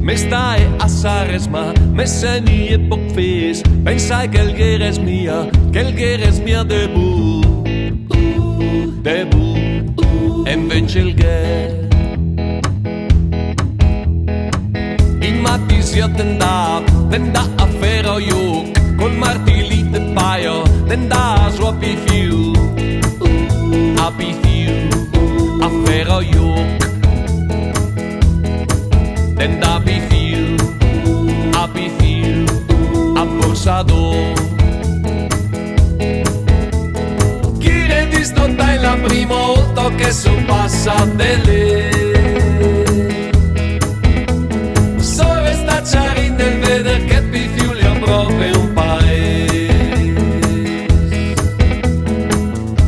Me stai a Saresma, me seni e poc fes. Pensai che il gher es mia, che il gher es mia debut. Debut, e invece il gher. In mattis tenda a fero juk, col martili de paio, tenda a sua pifiu. A pifiu, a fero juk. Tenda a pifiu, a borsador. Chi ne distonta è la prima volta che son passate lì. Sove sta ciarin nel veder che pifiu li ha proprio un paese.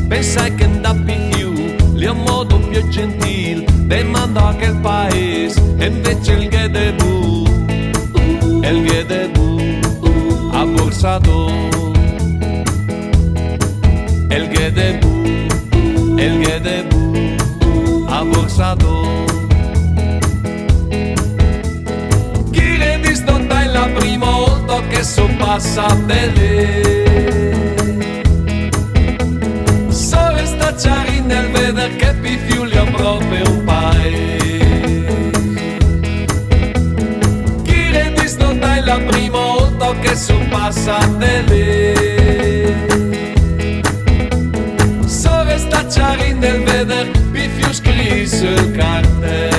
Pensai che da pifiu li ha modo più gentil, demanda che il paese, e invece il ghedebu, il ghedebu, a borsador. El ghedebu, a borsador. Chi ne distonta è la prima volta che son passate lì. Sove sta ciarin nel veder che pifiu li ha proprio un paese. Chi ne distonta è la prima volta che son passate lì. Ciarin nel veder pifiu scris sul cartel.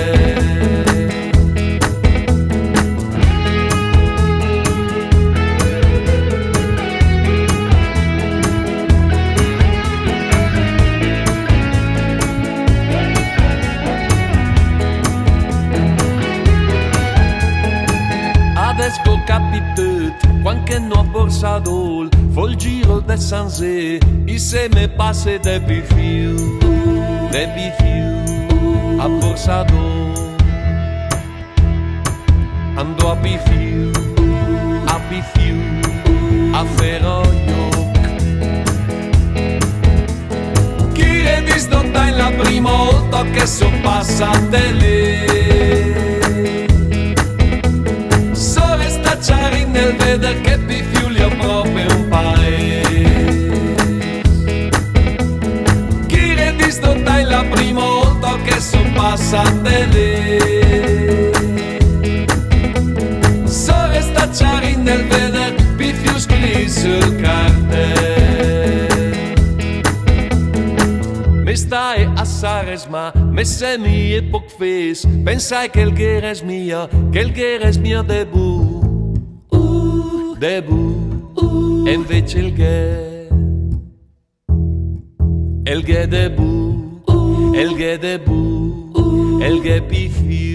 Adesso capite qualche no borsador, fol giro del Sanzé, i se me passe de pifiu, a borsador. Ando a pifiu, a feroiok. Chi ne distonta è la prima volta che son passate lì. Sove sta ciarin nel veder che pifiu li ha proprio un paese. Chi ne distonta è la prima volta che son passate lì. Sove sta ciarin nel veder pifiu scris sul cartel. Me stai a Saresma, me seni e poc fes. Pensai che il gher es mia, che il gher es mia debut. Debut, e invece il gher. El ghedebu, el ghe pifiu.